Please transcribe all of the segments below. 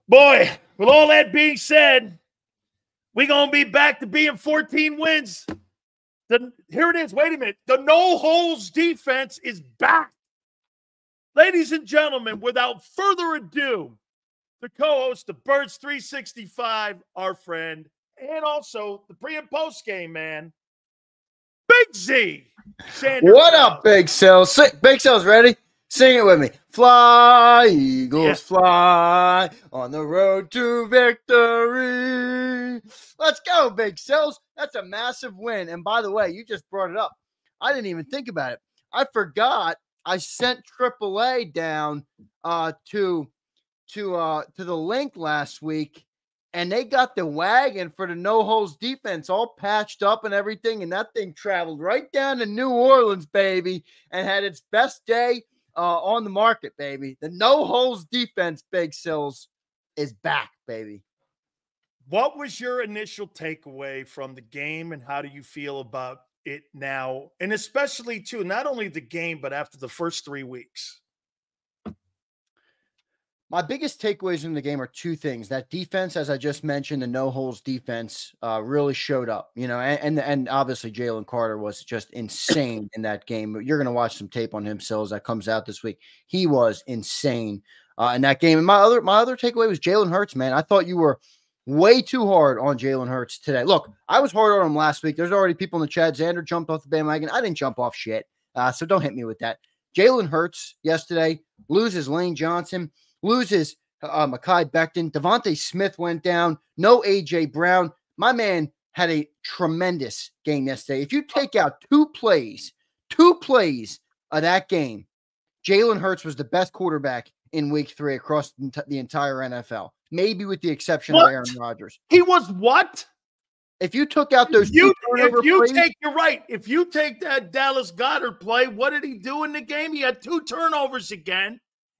Boy, with all that being said, we're going to be back to being 14 wins. Here it is. Wait a minute. The no-holes defense is back. Ladies and gentlemen, without further ado, the co-host of Birds 365, our friend, and also the pre- and post-game man, Big Z. Zander What Krause. up, Big Sales? Big Sales, ready? Sing it with me. Fly, Eagles, fly on the road to victory. Let's go, Big Sales. That's a massive win. And by the way, you just brought it up. I didn't even think about it. I forgot I sent AAA down to the link last week, and they got the wagon for the no-holes defense all patched up and everything, and that thing traveled right down to New Orleans, baby, and had its best day on the market, baby. The no-holes defense, Big Sills, is back, baby. What was your initial takeaway from the game, and how do you feel about it now? And especially, too, not only the game, but after the first 3 weeks. My biggest takeaways from the game are two things. That defense, as I just mentioned, the no-holes defense really showed up, and obviously Jalen Carter was just insane in that game. You're going to watch some tape on him, Sills, that comes out this week. He was insane in that game. And my other takeaway was Jalen Hurts, man. I thought you were way too hard on Jalen Hurts today. Look, I was hard on him last week. There's already people in the chat. Zander jumped off the bandwagon. I didn't jump off shit, so don't hit me with that. Jalen Hurts yesterday loses Lane Johnson, loses Mekhi Becton. Devontae Smith went down. No A.J. Brown. My man had a tremendous game yesterday. If you take out two plays of that game, Jalen Hurts was the best quarterback in week 3 across the entire NFL, maybe with the exception of Aaron Rodgers. He was what? If you took out those you're right. If you take that Dallas Goedert play, what did he do in the game? He had 2 turnovers again.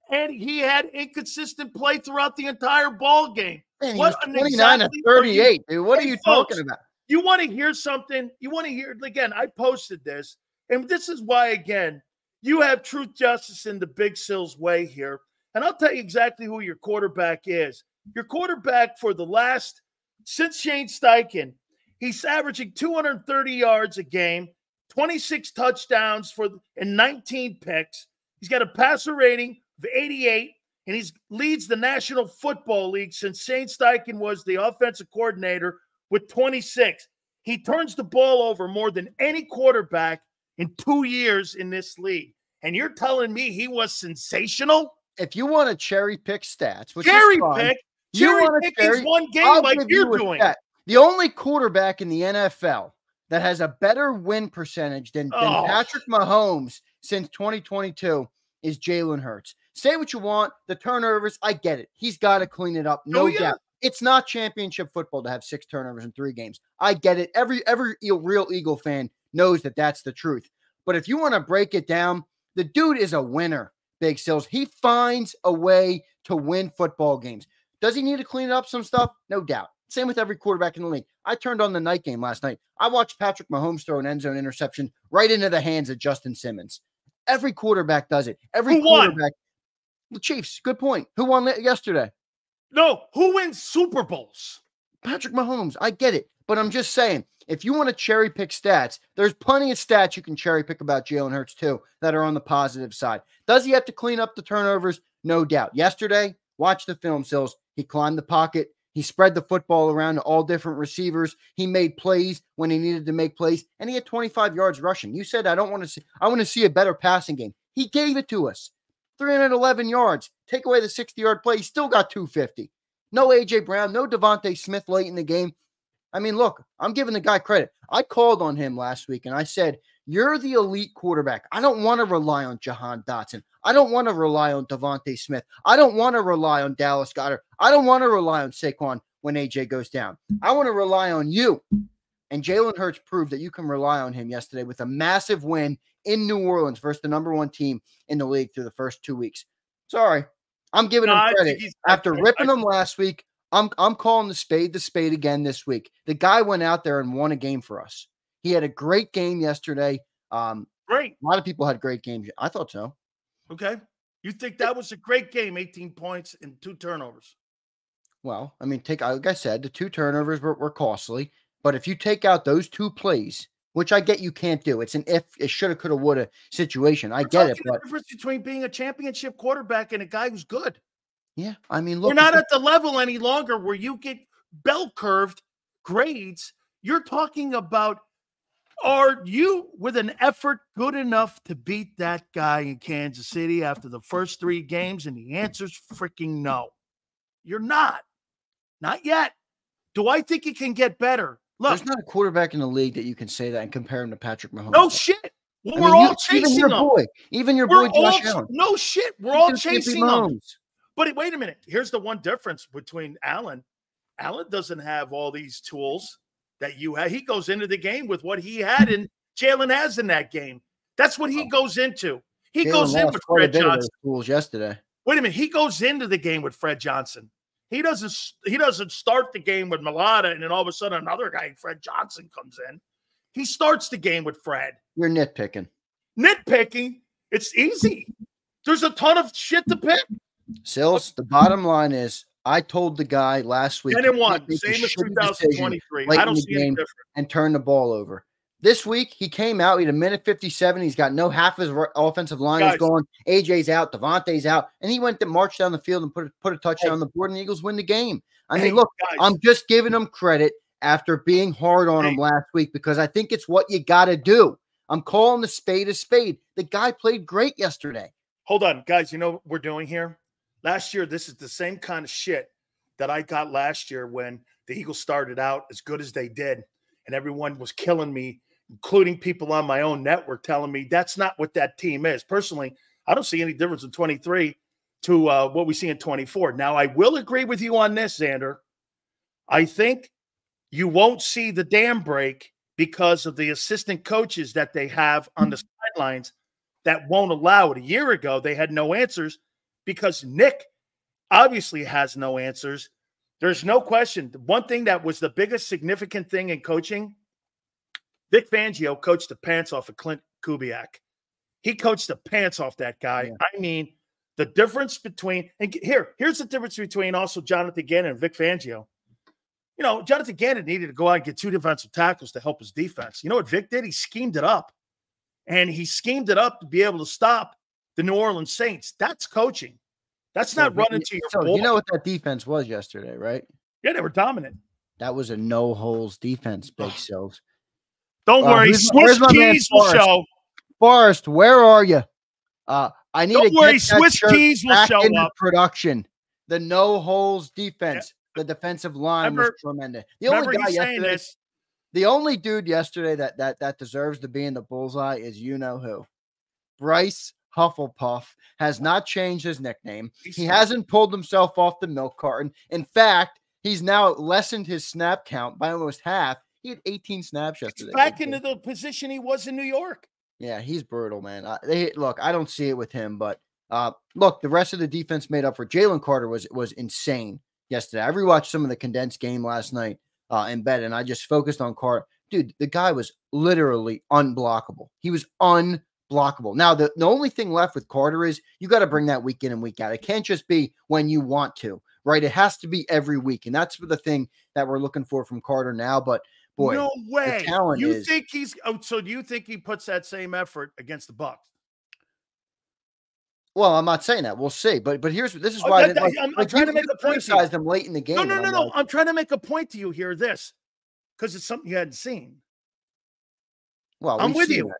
And he had inconsistent play throughout the entire ball game. Man, he was 29 of 38, dude. What are you talking about? You want to hear something? You want to hear, again, I posted this, and this is why, again, you have truth, justice, in the Big Sills way here. And I'll tell you exactly who your quarterback is. Your quarterback for the last, since Shane Steichen, he's averaging 230 yards a game, 26 touchdowns and 19 picks. He's got a passer rating of 88, and he leads the National Football League since Shane Steichen was the offensive coordinator with 26. He turns the ball over more than any quarterback in 2 years in this league. And you're telling me he was sensational? If you want to cherry pick stats, which cherry pick is one game like you're doing. The only quarterback in the NFL that has a better win percentage than Patrick Mahomes since 2022 is Jalen Hurts. Say what you want. The turnovers, I get it. He's got to clean it up. No doubt. It's not championship football to have 6 turnovers in 3 games. I get it. Every real Eagle fan knows that that's the truth. But if you want to break it down, the dude is a winner, Big Sills. He finds a way to win football games. Does he need to clean up some stuff? No doubt. Same with every quarterback in the league. I turned on the night game last night. I watched Patrick Mahomes throw an end zone interception right into the hands of Justin Simmons. Every quarterback does it. Who quarterback. Won? The Chiefs. Good point. Who won yesterday? No. Who wins Super Bowls? Patrick Mahomes. I get it. But I'm just saying, if you want to cherry pick stats, there's plenty of stats you can cherry pick about Jalen Hurts too that are on the positive side. Does he have to clean up the turnovers? No doubt. Yesterday, watch the film, Sills. He climbed the pocket. He spread the football around to all different receivers. He made plays when he needed to make plays, and he had 25 yards rushing. You said, I want to see a better passing game. He gave it to us. 311 yards. Take away the 60-yard play. He still got 250. No A.J. Brown, no Devontae Smith late in the game. I mean, look, I'm giving the guy credit. I called on him last week, and I said, you're the elite quarterback. I don't want to rely on Jahan Dotson. I don't want to rely on Devontae Smith. I don't want to rely on Dallas Goedert. I don't want to rely on Saquon when AJ goes down. I want to rely on you. And Jalen Hurts proved that you can rely on him yesterday with a massive win in New Orleans versus the number 1 team in the league through the first 2 weeks. Sorry. I'm giving him credit. After ripping him last week, I'm calling the spade again this week. The guy went out there and won a game for us. He had a great game yesterday. Great. A lot of people had great games. I thought so. Okay. You think that was a great game, 18 points and 2 turnovers? Well, I mean, like I said, the 2 turnovers were costly. But if you take out those 2 plays, which I get you can't do, it's an if, it shoulda, coulda, woulda situation. I We're get it, talking but the difference between being a championship quarterback and a guy who's good. yeah, I mean, We're look, not at the level any longer where you get bell curved grades. You're talking about, are you with an effort good enough to beat that guy in Kansas City after the first 3 games? And the answer's freaking no. You're not. Not yet. Do I think he can get better? Look, there's not a quarterback in the league that you can say that and compare him to Patrick Mahomes. no shit. Well, I we're mean, all chasing him. Even your boy Josh Allen. No shit. We're all chasing him. Mahomes. But wait a minute. Here's the one difference between Allen. Allen doesn't have all these tools that you have. He goes into the game with what he had and Jalen has in that game. That's what he goes into. He goes in with Fred Johnson. Tools yesterday. Wait a minute. He goes into the game with Fred Johnson. He doesn't start the game with Mulata and then all of a sudden another guy, Fred Johnson, comes in. He starts the game with Fred. You're nitpicking. Nitpicking? It's easy. There's a ton of shit to pick. Sills, the bottom line is, I told the guy last week, 10-1, same as 2023. I don't see any different. And turn the ball over. This week, he came out. He had a minute 57. He's got no half of his offensive line is gone. AJ's out. Devontae's out. And he went to march down the field and put a touchdown on the board, and the Eagles win the game. I mean, look, I'm just giving him credit after being hard on him last week because I think it's what you got to do. I'm calling the spade a spade. The guy played great yesterday. Hold on, guys. You know what we're doing here? Last year, this is the same kind of shit that I got last year when the Eagles started out as good as they did, and everyone was killing me, including people on my own network telling me that's not what that team is. Personally, I don't see any difference in 23 to what we see in 24. Now, I will agree with you on this, Zander. I think you won't see the dam break because of the assistant coaches that they have on the sidelines that won't allow it. A year ago, they had no answers because Nick obviously has no answers. There's no question. The one thing that was the biggest significant thing in coaching, Vic Fangio coached the pants off of Clint Kubiak. He coached the pants off that guy. Yeah. I mean, the difference between – and here's the difference between also Jonathan Gannon and Vic Fangio. You know, Jonathan Gannon needed to go out and get 2 defensive tackles to help his defense. You know what Vic did? He schemed it up. And he schemed it up to be able to stop the New Orleans Saints. That's coaching. That's not running to your ball. You know what that defense was yesterday, right? Yeah, they were dominant. That was a no-holes defense, Big Sills. Don't worry. Swiss Keys will show. Forrest, where are you? I need Don't to worry, get Swiss Keys will show up. Production. The no-holes defense. Yeah. The defensive line was tremendous. The only guy yesterday, the only dude yesterday that deserves to be in the bullseye is you-know-who. Bryce Hufflepuff has not changed his nickname. He hasn't pulled himself off the milk carton. In fact, he's now lessened his snap count by almost half. He had 18 snaps yesterday. He's back into the position he was in New York. Yeah, he's brutal, man. Look, I don't see it with him, but look, the rest of the defense made up for. Jalen Carter was insane yesterday. I rewatched some of the condensed game last night in bed, and I just focused on Carter. Dude, the guy was literally unblockable. He was unblockable. Now, the only thing left with Carter is you got to bring that week in and week out. It can't just be when you want to, right? It has to be every week, and that's the thing that we're looking for from Carter now, but boy, no way. The talent you think he's so do you think he puts that same effort against the Bucs? Well, I'm not saying that. We'll see. But this is why I'm trying to make a point. Criticize them late in the game. No. I'm trying to make a point to you here. This because it's something you hadn't seen. Well, I'm with you.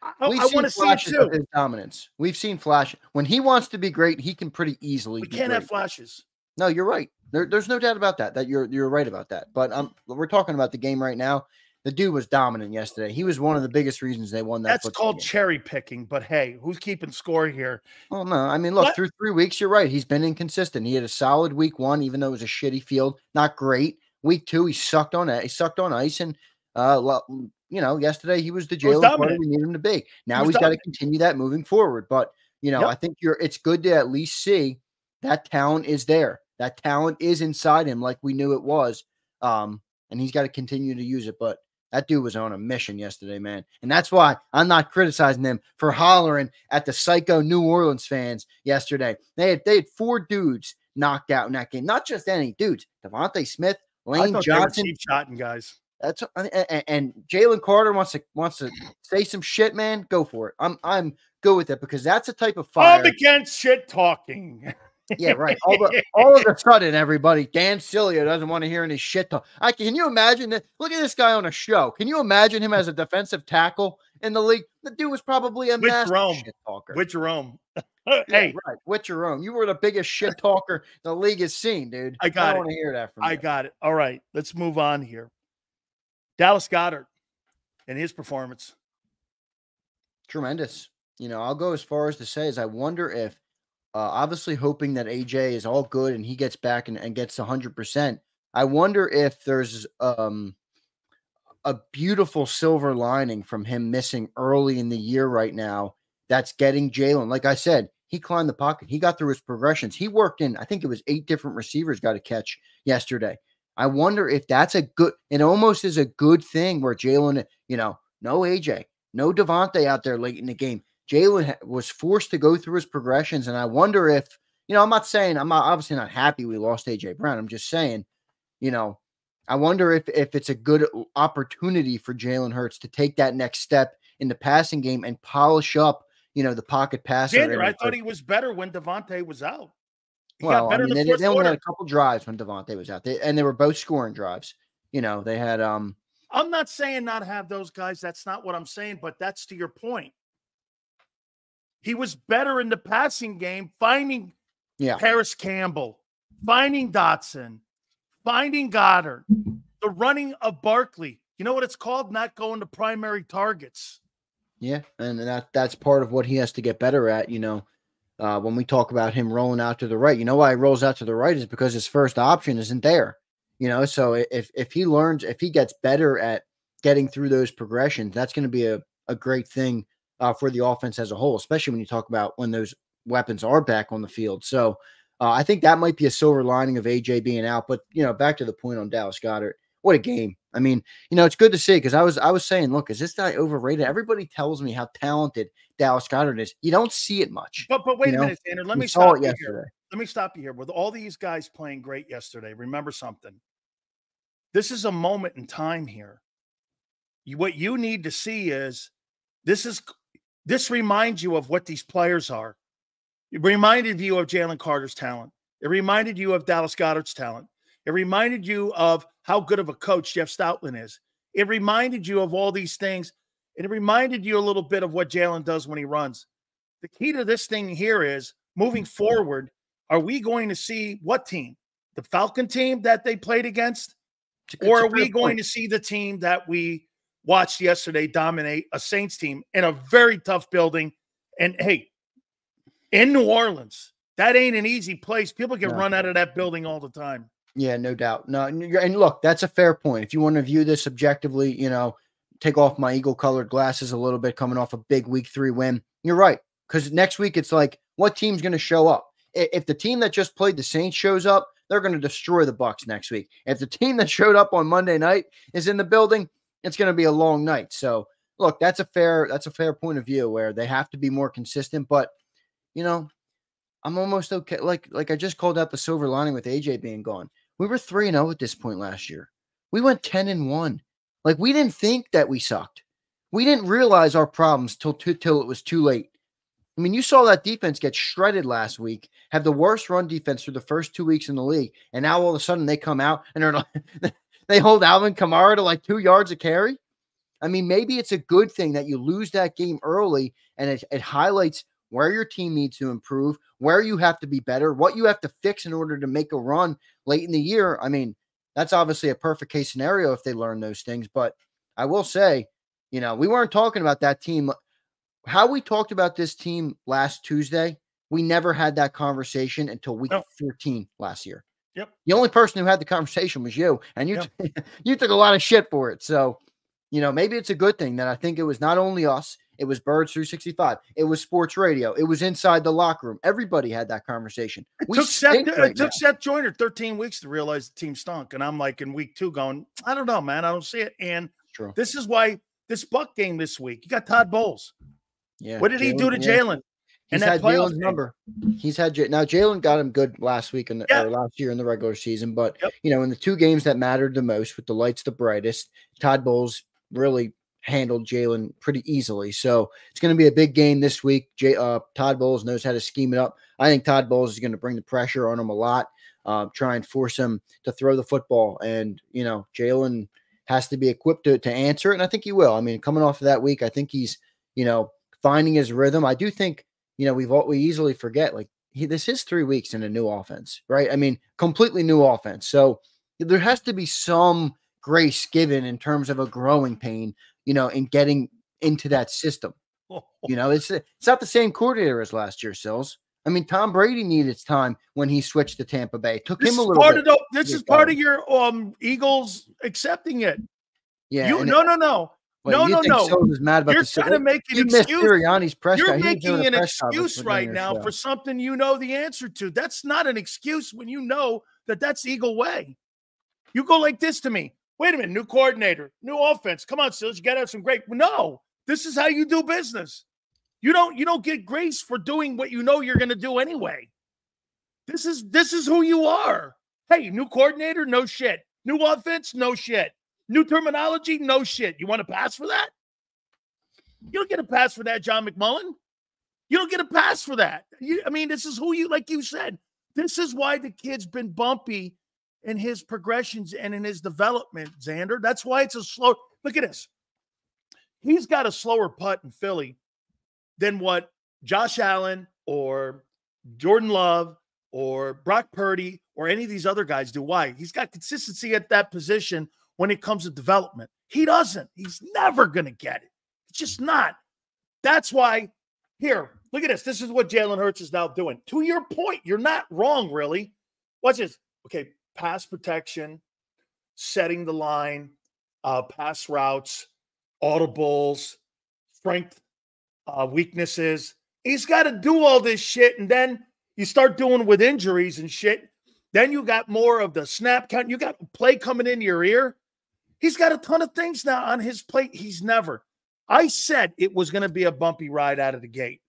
I want to see it too. His dominance. We've seen flash. When he wants to be great, he can pretty easily. We can't have flashes. No, you're right. There's no doubt about that. That you're right about that. But we're talking about the game right now. The dude was dominant yesterday. He was one of the biggest reasons they won that. That's called cherry picking. But hey, who's keeping score here? Oh no, I mean, look, through 3 weeks, you're right. He's been inconsistent. He had a solid week 1, even though it was a shitty field. Not great. Week 2, he sucked on it. He sucked on ice, and yesterday he was the Jalen Carter we need him to be. Now he's got to continue that moving forward. But I think it's good to at least see that talent is there. That talent is inside him, like we knew it was. And he's got to continue to use it. But that dude was on a mission yesterday, man. And that's why I'm not criticizing them for hollering at the psycho New Orleans fans yesterday. They had 4 dudes knocked out in that game. Not just any dudes. Devontae Smith, I Lane thought Johnson. they were cheap shotting guys. That's and Jalen Carter wants to say some shit, man. Go for it. I'm good with it because that's a type of fire. I'm against shit talking. Yeah, right. All of a sudden, everybody, Dan Sileo doesn't want to hear any shit talk. Can you imagine that? Look at this guy on a show. Can you imagine him as a defensive tackle in the league? The dude was probably a master shit talker. With Jerome. Hey, yeah, right. With Jerome. You were the biggest shit talker the league has seen, dude. I don't want to hear that from you. I got it. All right, let's move on here. Dallas Goedert and his performance. Tremendous. I'll go as far as to say I wonder if, obviously hoping that AJ is all good and he gets back and gets 100%. I wonder if there's a beautiful silver lining from him missing early in the year right now that's getting Jalen. Like I said, he climbed the pocket. He got through his progressions. He worked in, I think it was 8 different receivers got a catch yesterday. I wonder if that's it almost is a good thing where Jalen, no AJ, no Devontae out there late in the game. Jalen was forced to go through his progressions. And I wonder if, I'm obviously not happy we lost AJ Brown. I'm just saying, I wonder if it's a good opportunity for Jalen Hurts to take that next step in the passing game and polish up, the pocket passer. Zander, I thought he was better when Devontae was out. They only had a couple drives when Devontae was out. And they were both scoring drives. They had I'm not saying not have those guys. That's not what I'm saying, but that's to your point. He was better in the passing game, finding Paris Campbell, finding Dotson, finding Goddard, the running of Barkley. You know what it's called? Not going to primary targets. Yeah, and that's part of what he has to get better at, when we talk about him rolling out to the right. You know why he rolls out to the right is because his first option isn't there. So if he gets better at getting through those progressions, that's going to be a great thing for the offense as a whole, especially when you talk about when those weapons are back on the field. So I think that might be a silver lining of AJ being out. But, back to the point on Dallas Goedert, what a game. I mean, it's good to see because I was saying, look, is this guy overrated? Everybody tells me how talented Dallas Goedert is. You don't see it much. But wait a minute, Zander. Let me stop you here. Let me stop you here. With all these guys playing great yesterday, remember something. This is a moment in time here. What you need to see is this reminds you of what these players are. It reminded you of Jalen Carter's talent. It reminded you of Dallas Goedert's talent. It reminded you of how good of a coach Jeff Stoutland is. It reminded you of all these things. And it reminded you a little bit of what Jalen does when he runs. The key to this thing here is moving forward. Are we going to see what team? The Falcon team that they played against? Or are we going to see the team that we watched yesterday dominate a Saints team in a very tough building? And hey, in New Orleans, that ain't an easy place. People can run out of that building all the time. Yeah, no doubt. No, and look, that's a fair point. If you want to view this objectively, take off my eagle-colored glasses a little bit coming off a big week 3 win. You're right. Because next week it's like, what team's going to show up? If the team that just played the Saints shows up, they're going to destroy the Bucs next week. If the team that showed up on Monday night is in the building, it's going to be a long night. So, look, that's a fair point of view where they have to be more consistent. But, I'm almost okay. Like I just called out the silver lining with AJ being gone. We were 3-0 at this point last year. We went 10-1. Like, we didn't think that we sucked. We didn't realize our problems till it was too late. I mean, you saw that defense get shredded last week, have the worst run defense through the first 2 weeks in the league, and now all of a sudden they come out and they're like, they hold Alvin Kamara to like 2 yards a carry. I mean, maybe it's a good thing that you lose that game early, and it highlights where your team needs to improve, where you have to be better, what you have to fix in order to make a run late in the year. I mean, that's obviously a perfect case scenario if they learn those things. But I will say, we weren't talking about that team. How we talked about this team last Tuesday, we never had that conversation until week 14 last year. Yep. The only person who had the conversation was you, and you took a lot of shit for it. So, maybe it's a good thing that I think it was not only us, it was Birds 365, it was sports radio, it was inside the locker room. Everybody had that conversation. It took Seth Joyner 13 weeks to realize the team stunk. And I'm like in week 2 going, I don't know, man. I don't see it. And this is why this Buck game this week, you got Todd Bowles. Yeah. What did he do to Jalen? He's had Jalen's number. He's had now Jalen got him good last week or last year in the regular season, but in the 2 games that mattered the most with the lights the brightest, Todd Bowles really handled Jalen pretty easily. So it's going to be a big game this week. Todd Bowles knows how to scheme it up. I think Todd Bowles is going to bring the pressure on him a lot, try and force him to throw the football. And, Jalen has to be equipped to answer it, and I think he will. I mean, coming off of that week, I think he's, finding his rhythm. I do think, we easily forget, this is 3 weeks in a new offense, right? I mean, completely new offense. So there has to be some grace given in terms of a growing pain, in getting into that system. It's not the same coordinator as last year, Sills. I mean, Tom Brady needed time when he switched to Tampa Bay. It took him a little bit. This is part of your Eagles accepting it. Yeah. No. Sills is mad about You're trying to make an excuse. Sirianni's press You're making an excuse right now for something you know the answer to. That's not an excuse when you know that that's Eagle way. You go like this to me. Wait a minute, new coordinator, new offense. Come on, Sills, you got to have some great. No, this is how you do business. You don't get grace for doing what you know you're going to do anyway. This is who you are. Hey, new coordinator, no shit. New offense, no shit. New terminology, no shit. You want to pass for that? You don't get a pass for that, John McMullen. You don't get a pass for that. This is who you, like you said, this is why the kid's been bumpy in his progressions and in his development, Zander. That's why it's a slow. Look at this. He's got a slower putt in Philly than what Josh Allen or Jordan Love or Brock Purdy or any of these other guys do. Why? He's got consistency at that position when it comes to development. He doesn't. He's never going to get it. It's just not. That's why, here, look at this. This is what Jalen Hurts is now doing. To your point, you're not wrong, really. Watch this. Okay, pass protection, setting the line, pass routes, audibles, strength, weaknesses. He's got to do all this shit, and then you start doing with injuries and shit. Then you got more of the snap count. You got play coming into your ear. He's got a ton of things now on his plate. I said it was going to be a bumpy ride out of the gate.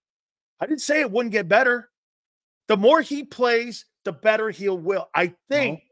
I didn't say it wouldn't get better. The more he plays, the better will. I think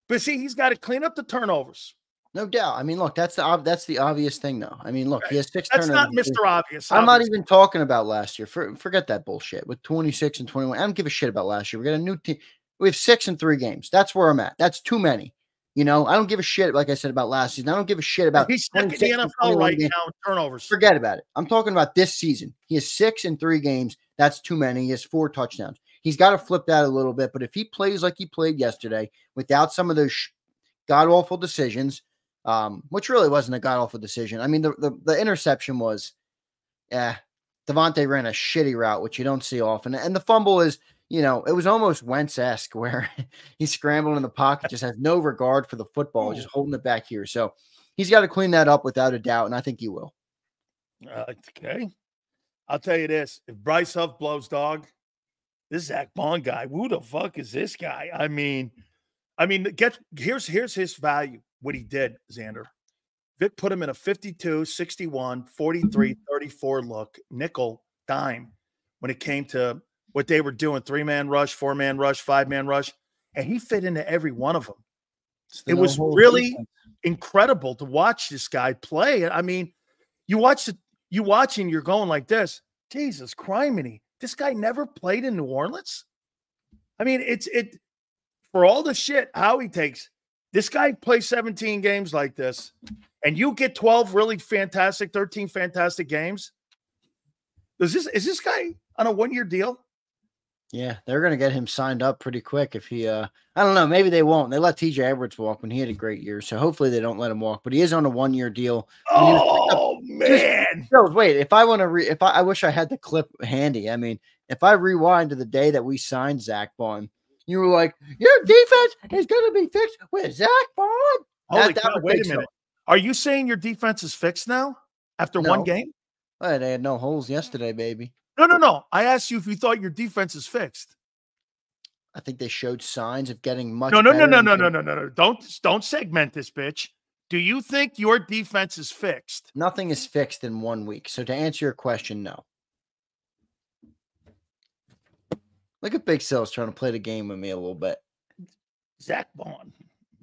but see, he's got to clean up the turnovers. No doubt. I mean, look, that's the obvious thing, though. I mean, look, he has 6 turnovers. That's not Mr. Obvious. I'm not even talking about last year. Forget that bullshit with 26 and 21. I don't give a shit about last year. We got a new team. We have 6 in 3 games. That's where I'm at. That's too many. I don't give a shit, like I said, about last season. I don't give a shit about he's stuck in the NFL right now in turnovers. Forget about it. I'm talking about this season. He has 6 in 3 games. That's too many. He has 4 touchdowns. He's got to flip that a little bit. But if he plays like he played yesterday, without some of those god-awful decisions, which really wasn't a god-awful decision. I mean, the interception was, Devontae ran a shitty route, which you don't see often. And the fumble is, it was almost Wentz-esque where he's scrambling in the pocket, just has no regard for the football, just holding it back here. So he's got to clean that up without a doubt, and I think he will. Okay. I'll tell you this. If Bryce Huff blows dog, this Zach Bond guy, who the fuck is this guy? Here's his value, what he did, Zander. Vic put him in a 52, 61, 43, 34 look, nickel, dime when it came to what they were doing, 3-man rush, 4-man rush, 5-man rush, and he fit into every one of them. It was really incredible to watch this guy play. I mean, you watch and you're going like this, Jesus criminy, this guy never played in New Orleans? I mean, it for all the shit Howie takes, this guy plays 17 games like this, and you get 12 really fantastic, 13 fantastic games. Is this guy on a 1-year deal? Yeah, they're going to get him signed up pretty quick if he I don't know, maybe they won't. They let TJ Edwards walk when he had a great year, so hopefully they don't let him walk, but he is on a 1-year deal. Oh man. Wait, I wish I had the clip handy. I mean, if I rewind to the day that we signed Zach Bond, you were like, your defense is going to be fixed with Zach Bond. Holy cow, wait a minute. Are you saying your defense is fixed now after one game? Well, they had no holes yesterday, baby. No. I asked you if you thought your defense is fixed. I think they showed signs of getting much better. No. Don't segment this, bitch. Do you think your defense is fixed? Nothing is fixed in 1 week. So to answer your question, no. Look at Big Sills trying to play the game with me a little bit. Zach Vaughn.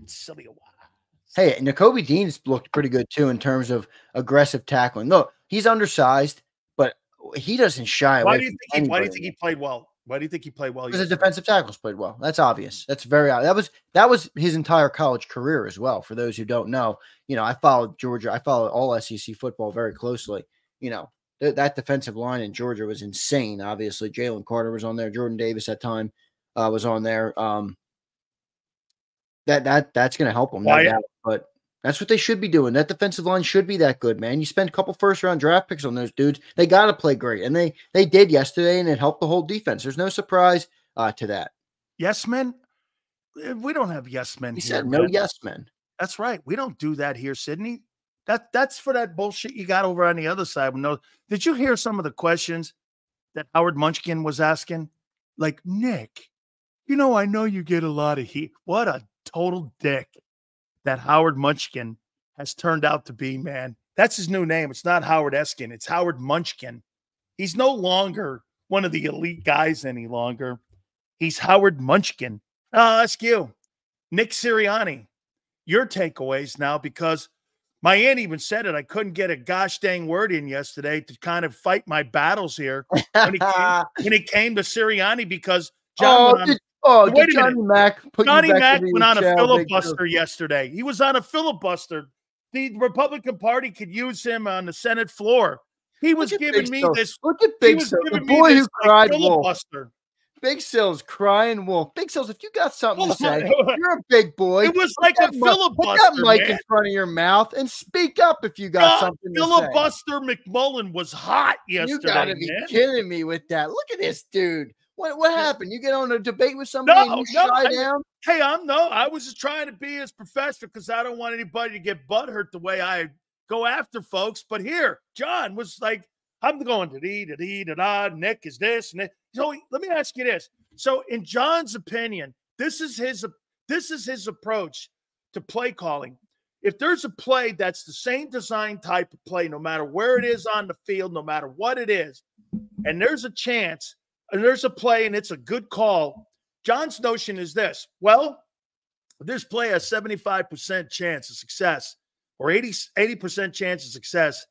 Sileo. Hey, Nakobe Dean's looked pretty good too in terms of aggressive tackling. Look, he's undersized, but he doesn't shy away. Why do you think he played well? Why do you think he played well? Because the defensive tackles played well. That's obvious. That's very obvious. That was his entire college career as well. For those who don't know, I followed Georgia. I followed all SEC football very closely. That defensive line in Georgia was insane. Obviously, Jalen Carter was on there. Jordan Davis at time was on there. That's going to help them, no doubt. But that's what they should be doing. That defensive line should be that good, man. You spend a couple first-round draft picks on those dudes. They got to play great, and they did yesterday, and it helped the whole defense. There's no surprise to that. Yes men? We don't have yes men He here. said no yes men. That's right. We don't do that here, Sydney. That's for that bullshit you got over on the other side. No, did you hear some of the questions that Howard Munchkin was asking? Like, Nick, I know you get a lot of heat. What a total dick that Howard Munchkin has turned out to be, man. That's his new name. It's not Howard Eskin. It's Howard Munchkin. He's no longer one of the elite guys any longer. He's Howard Munchkin. I'll ask you, Nick Sirianni, your takeaways now, because my aunt even said it. I couldn't get a gosh dang word in yesterday to kind of fight my battles here when it came to Sirianni, because John did Johnny Mac went on a filibuster yesterday. He was on a filibuster. The Republican Party could use him on the Senate floor. He was giving me this. Look at Big Sills, the boy who cried wolf. Big Sills crying wolf. Big Sills, if you got something to say, you're a big boy. It was like a filibuster. Put that mic in front of your mouth and speak up if you got something to say. Filibuster McMullen was hot yesterday. You got to be kidding me with that. Look at this dude. What happened? You get on a debate with somebody and you shy down? Hey, I was just trying to be his professor because I don't want anybody to get butthurt the way I go after folks. But here, John was like, I'm going da-da, Nick is this. And so let me ask you this. So in John's opinion, this is his approach to play calling. If there's a play that's the same design type of play, no matter where it is on the field, no matter what it is, and there's a chance and there's a play and it's a good call, John's notion is this: well, this play has 75% chance of success or 80% chance of success.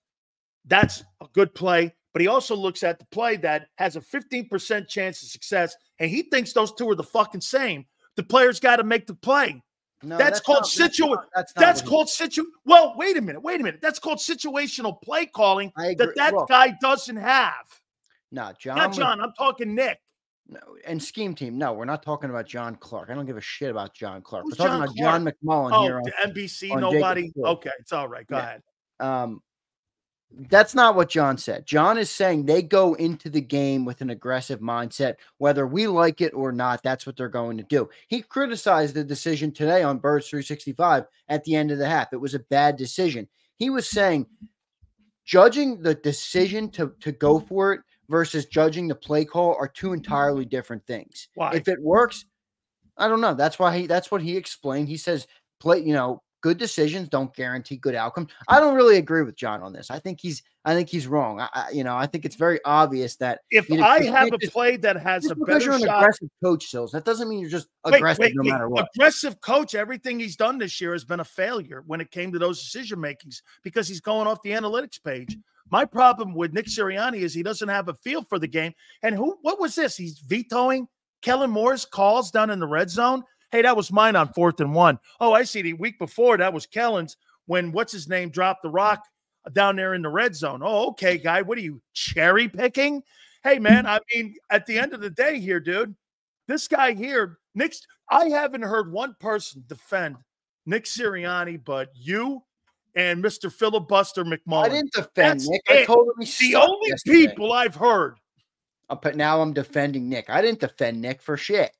That's a good play. But he also looks at the play that has a 15% chance of success, and he thinks those two are the fucking same. The player's got to make the play. No, that's called situational. Well, wait a minute. That's called situational play calling that guy doesn't have. No, John. Not John. I'm talking Nick. No, and scheme team. No, we're not talking about John Clark. I don't give a shit about John Clark. Who's we're talking about John McMullen here. NBC. Nobody. Okay, it's all right. Go ahead. That's not what John said. John is saying they go into the game with an aggressive mindset, whether we like it or not. That's what they're going to do. He criticized the decision today on Birds 365 at the end of the half. It was a bad decision. He was saying judging the decision to go for it versus judging the play call are two entirely different things. Why? If it works, I don't know. That's what he explained. He says good decisions don't guarantee good outcomes. I don't really agree with John on this. I think he's wrong. I think it's very obvious that if I have a play that has a better you're an shot, aggressive coach, Sills, that doesn't mean you're just aggressive no matter what. Aggressive coach, everything he's done this year has been a failure when it came to those decision makings because he's going off the analytics page. My problem with Nick Sirianni is he doesn't have a feel for the game. And what was this? He's vetoing Kellen Moore's calls down in the red zone. Hey, that was mine on 4th and 1. Oh, I see. The week before, that was Kellen's when what's-his-name dropped the rock down there in the red zone. Oh, okay, guy. What are you, cherry picking? Hey, man, I mean, at the end of the day here, dude, this guy here, I haven't heard one person defend Nick Sirianni but you and Mr. Filibuster McMullen. I didn't defend Nick. I told him the only people I've heard. But now I'm defending Nick. I didn't defend Nick for shit.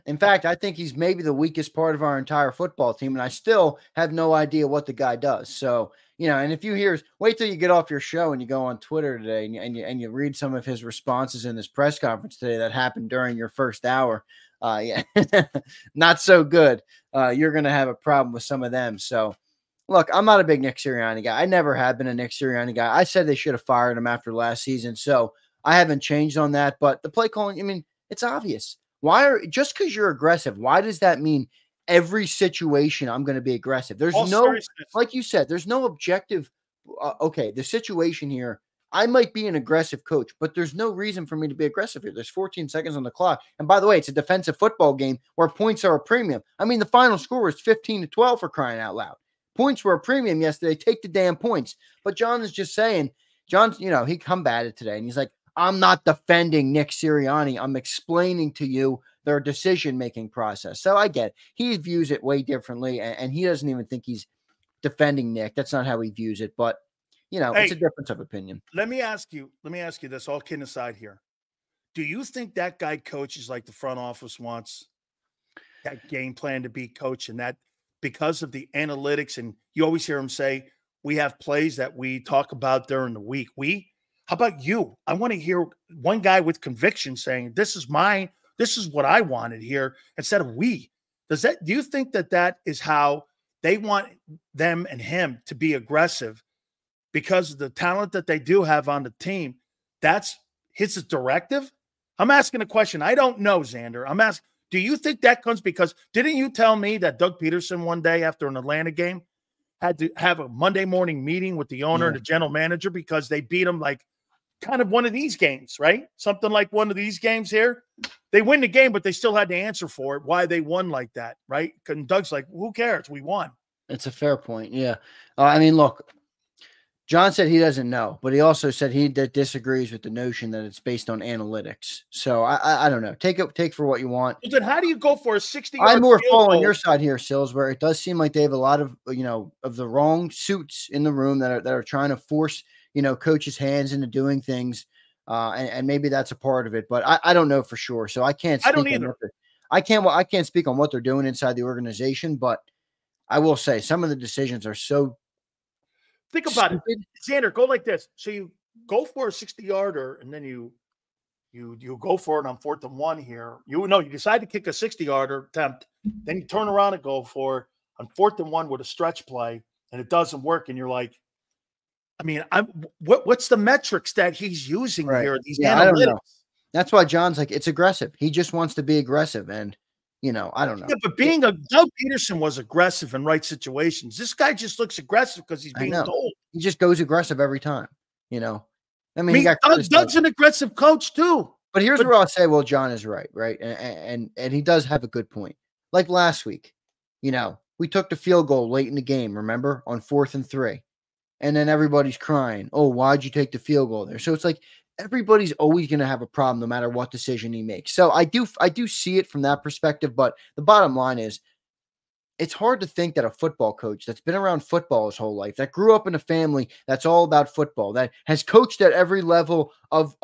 In fact, I think he's maybe the weakest part of our entire football team, and I still have no idea what the guy does. So, and if you wait till you get off your show and you go on Twitter today and you read some of his responses in this press conference today that happened during your first hour. Not so good. You're going to have a problem with some of them. So, look, I'm not a big Nick Sirianni guy. I never have been a Nick Sirianni guy. I said they should have fired him after last season, so I haven't changed on that. But the play calling, It's obvious. Just because you're aggressive, why does that mean every situation I'm going to be aggressive? There's like you said, there's no objective. Okay, the situation here, I might be an aggressive coach, but there's no reason for me to be aggressive here. There's 14 seconds on the clock. And by the way, it's a defensive football game where points are a premium. I mean, the final score was 15-12 for crying out loud. Points were a premium yesterday. Take the damn points. But John is just saying, he combated today and he's like, I'm not defending Nick Sirianni. I'm explaining to you their decision-making process. So I get it. He views it way differently, and he doesn't even think he's defending Nick. That's not how he views it. But, it's a difference of opinion. Let me ask you this, all kidding aside here. Do you think that guy coaches like the front office wants that game plan to be coached, and that because of the analytics, and you always hear him say, we have plays that we talk about during the week. How about you? I want to hear one guy with conviction saying, this is what I wanted here, instead of we. Do you think that is how they want them and him to be aggressive because of the talent that they do have on the team? That's his directive? I'm asking a question. I don't know, Zander. I'm asking, do you think that comes because didn't you tell me that Doug Peterson one day after an Atlanta game had to have a Monday morning meeting with the owner and the general manager because they beat him like kind of one of these games, right? Something like one of these games here. They win the game, but they still had to answer for it, why they won like that, right? And Doug's like, who cares? We won. It's a fair point, yeah. I mean, look, John said he doesn't know, but he also said he disagrees with the notion that it's based on analytics. So I don't know. Take for what you want. Well, then how do you go for a 60-yard I'm more following your side here, Sills, where it does seem like they have a lot of, of the wrong suits in the room that are trying to force, coaches' hands into doing things. And maybe that's a part of it, but I don't know for sure. So I can't speak I don't either. I can't speak on what they're doing inside the organization, but I will say some of the decisions are so think about it. Zander, go like this. So you go for a 60-yarder and then you go for it on 4th and 1 here. You decide to kick a 60-yarder attempt, then you turn around and go for on 4th and 1 with a stretch play, and it doesn't work, and you're like, I mean, what's the metrics that he's using here? These analytics. I don't know. That's why John's like, it's aggressive. He just wants to be aggressive, and I don't know. Yeah, but Doug Peterson was aggressive in right situations. This guy just looks aggressive because he's being told. He just goes aggressive every time. I mean Doug's an aggressive coach too. But here's where I'll say, well, John is right, and he does have a good point. Like last week, we took the field goal late in the game. Remember, on 4th and 3. And then everybody's crying, oh, why'd you take the field goal there? So it's like everybody's always going to have a problem no matter what decision he makes. So I do see it from that perspective, but the bottom line is it's hard to think that a football coach that's been around football his whole life, that grew up in a family that's all about football, that has coached at every level of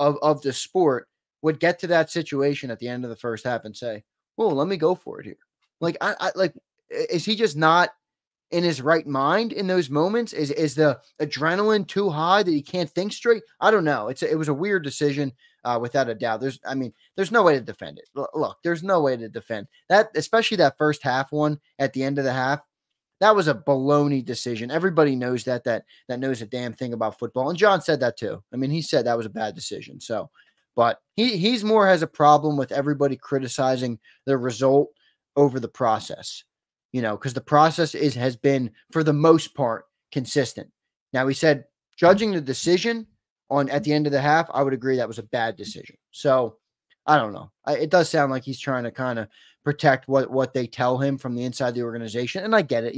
the sport, would get to that situation at the end of the first half and say, well, let me go for it here. Like, is he just not in his right mind in those moments? Is the adrenaline too high that he can't think straight? I don't know. It was a weird decision, without a doubt. There's no way to defend it. Look, there's no way to defend that, especially that first half one at the end of the half. That was a baloney decision. Everybody knows that knows a damn thing about football. And John said that too. I mean, he said that was a bad decision. So, but he's more has a problem with everybody criticizing the result over the process. Because the process has been, for the most part, consistent. Now, he said, judging the decision at the end of the half, I would agree that was a bad decision. So, I don't know. It does sound like he's trying to kind of protect what they tell him from the inside the organization, and I get it.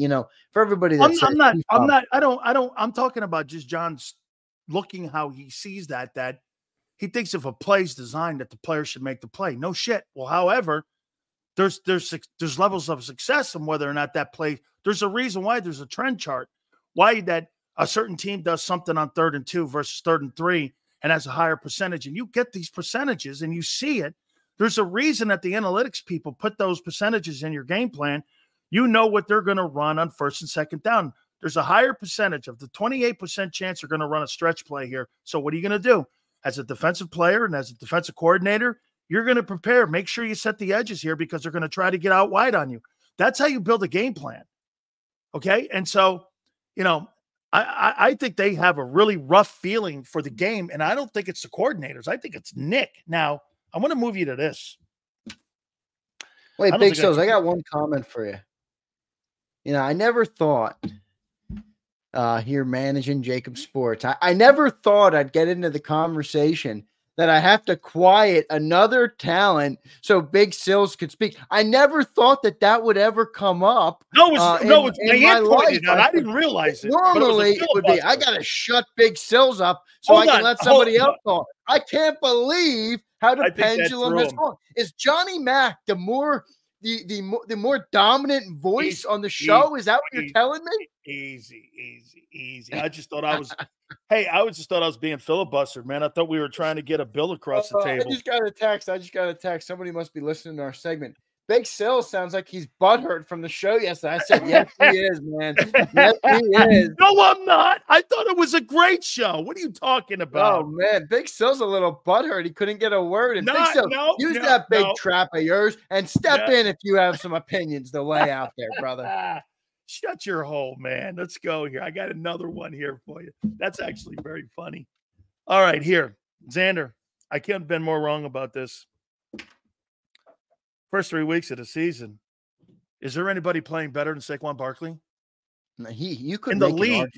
For everybody that's I'm talking about just John's looking how he sees that he thinks if a play's designed that the player should make the play. No shit. Well, however, there's levels of success and whether or not that play, there's a reason why there's a trend chart, why that a certain team does something on 3rd and 2 versus 3rd and 3 and has a higher percentage. And you get these percentages and you see it. There's a reason that the analytics people put those percentages in your game plan. You know what they're going to run on 1st and 2nd down. There's a higher percentage of the 28% chance they're going to run a stretch play here. So what are you going to do? As a defensive player and as a defensive coordinator, you're going to prepare. Make sure you set the edges here because they're going to try to get out wide on you. That's how you build a game plan. Okay. And so, I think they have a really rough feeling for the game. And I don't think it's the coordinators. I think it's Nick. Now, I want to move you to this. Wait, Big Sills, I got one comment for you. You know, I never thought here managing JAKIB Sports, I never thought I'd get into the conversation that I have to quiet another talent so Big Sills could speak. I never thought that would ever come up. No, it's my life. I didn't realize it. Normally, it would be, I got to shut Big Sills up so I can let somebody else talk. I can't believe how the pendulum has gone. Is Johnny Mac the more dominant voice on the show? Is that what you're telling me? Easy. I just thought I was I just thought I was being filibustered, man. I thought we were trying to get a bill across the table. I just got a text. Somebody must be listening to our segment. Big Sills sounds like he's butthurt from the show yesterday. I said, yes, he is, man. Yes, he is. No, I'm not. I thought it was a great show. What are you talking about? Oh, man. Big Sills a little butthurt. He couldn't get a word. And Big Sills, use that big trap of yours and step in if you have some opinions to lay out there, brother. Shut your hole, man. Let's go here. I got another one here for you. That's actually very funny. All right, here. Zander, I can't have been more wrong about this. First 3 weeks of the season, is there anybody playing better than Saquon Barkley? No, you could in the league.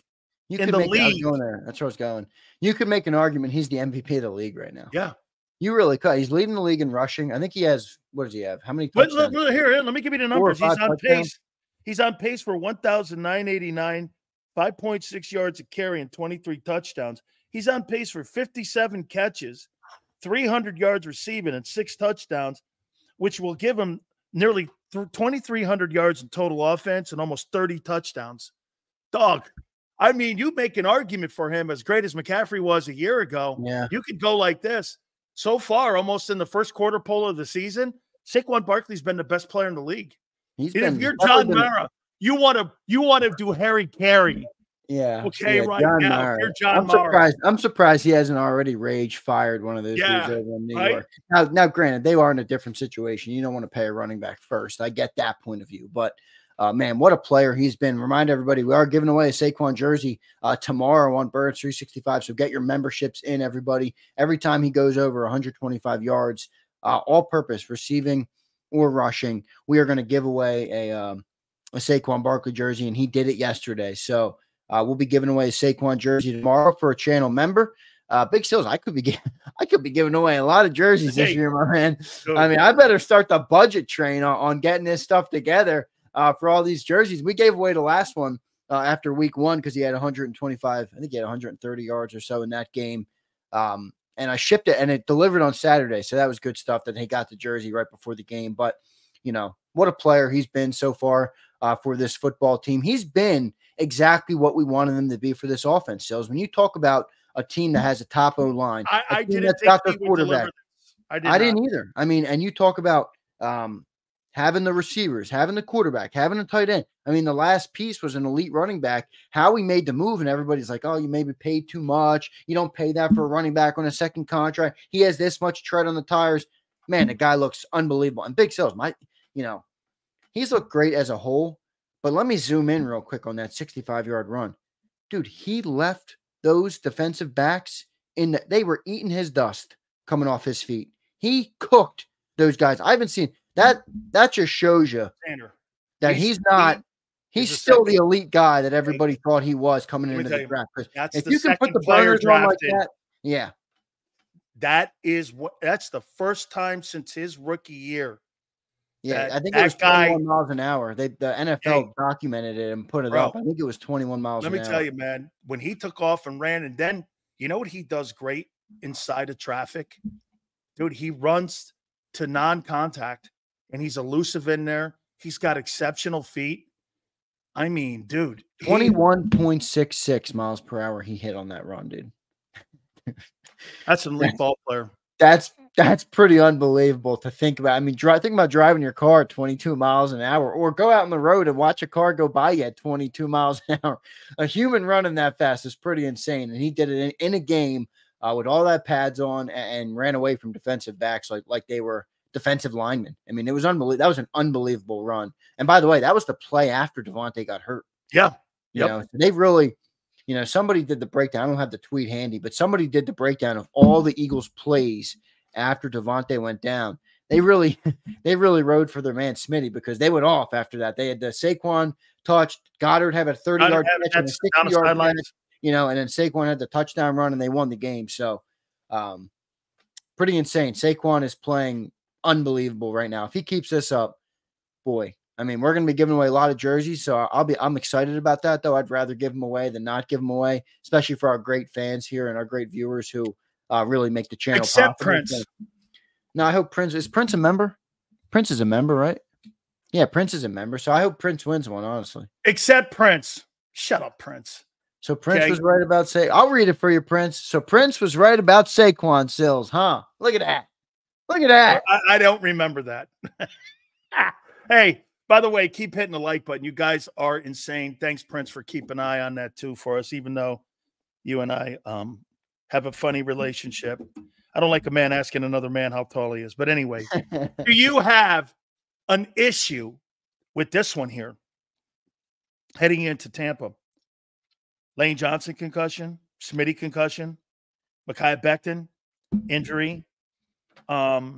In the league. That's where I was going. You could make an argument he's the MVP of the league right now. Yeah. You really could. He's leading the league in rushing. I think he has, what does he have? How many touchdowns? Here, let me give you the numbers. He's on pace. He's on pace for 1,989, 5.6 yards a carry, and 23 touchdowns. He's on pace for 57 catches, 300 yards receiving, and 6 touchdowns, which will give him nearly 2,300 yards in total offense and almost 30 touchdowns. Dog, I mean, you make an argument for him as great as McCaffrey was a year ago. Yeah. You could go like this. So far, almost in the first quarter poll of the season, Saquon Barkley's been the best player in the league. If you're John Mara, you want to do Harry Carey. Yeah. Okay, right John now. Mara. You're John Mara. I'm surprised he hasn't already rage fired one of those dudes over in New York. Now, granted, they are in a different situation. You don't want to pay a running back first. I get that point of view. But, man, what a player he's been. Remind everybody, we are giving away a Saquon jersey tomorrow on Birds 365. So get your memberships in, everybody. Every time he goes over 125 yards, all-purpose, receiving or rushing, we are going to give away a Saquon Barkley jersey, and he did it yesterday. So we'll be giving away a Saquon jersey tomorrow for a channel member. Big Sills, I could be giving away a lot of jerseys this year, my man. I mean, I better start the budget train on getting this stuff together for all these jerseys. We gave away the last one after week 1 because he had 125. I think he had 130 yards or so in that game. And I shipped it, and it delivered on Saturday. So that was good stuff that he got the jersey right before the game. But, you know, what a player he's been so far for this football team. He's been exactly what we wanted him to be for this offense, Sills. When you talk about a team that has a top O-line, I didn't think he would deliver this. I didn't either. I mean, and you talk about having the receivers, having the quarterback, having a tight end. I mean, the last piece was an elite running back. How he made the move, and everybody's like, oh, you maybe paid too much. You don't pay that for a running back on a second contract. He has this much tread on the tires. Man, the guy looks unbelievable. And Big Sills, he's looked great as a whole. But let me zoom in real quick on that 65-yard run. Dude, he left those defensive backs they were eating his dust coming off his feet. He cooked those guys. I haven't seen that. That just shows you that he's still the elite guy that everybody thought he was coming into the draft. If you can put the burners on like that, yeah. That's the first time since his rookie year. Yeah, I think it was 21 miles an hour. The NFL documented it and put it up. I think it was 21 miles an hour. Let me tell you, man, when he took off and ran, and then you know what he does great inside of traffic? Dude, he runs to non-contact, and he's elusive in there. He's got exceptional feet. I mean, dude. 21.66 miles per hour he hit on that run, dude. That's an elite ball player. That's pretty unbelievable to think about. I mean, think about driving your car at 22 miles an hour, or go out on the road and watch a car go by you at 22 miles an hour. A human running that fast is pretty insane. And he did it in a game with all that pads on and ran away from defensive backs like they were defensive linemen. I mean, it was unbelievable. That was an unbelievable run. And by the way, that was the play after Devontae got hurt. Yeah. You know, they really, somebody did the breakdown. I don't have the tweet handy, but somebody did the breakdown of all the Eagles plays after Devontae went down, they really rode for their man Smitty, because they went off after that. They had the Saquon touch, Goddard had a 30-yard catch and a 60-yard catch, and then Saquon had the touchdown run, and they won the game. So pretty insane. Saquon is playing unbelievable right now. If he keeps this up, boy, I mean, we're going to be giving away a lot of jerseys, so I'm excited about that, though. I'd rather give them away than not give them away, especially for our great fans here and our great viewers who really make the channel except popular. Prince. No, I hope Prince is a member. Prince is a member, right? Yeah, Prince is a member, so I hope Prince wins one, honestly. Except Prince. Shut up, Prince. So Prince was right about I'll read it for you, Prince. So Prince was right about Saquon Sills, huh? Look at that. Look at that. I don't remember that. Hey, by the way, keep hitting the like button. You guys are insane. Thanks, Prince, for keeping an eye on that too for us, even though you and I have a funny relationship. I don't like a man asking another man how tall he is. But anyway, do you have an issue with this one here heading into Tampa? Lane Johnson concussion, Smitty concussion, Mekhi Becton injury. I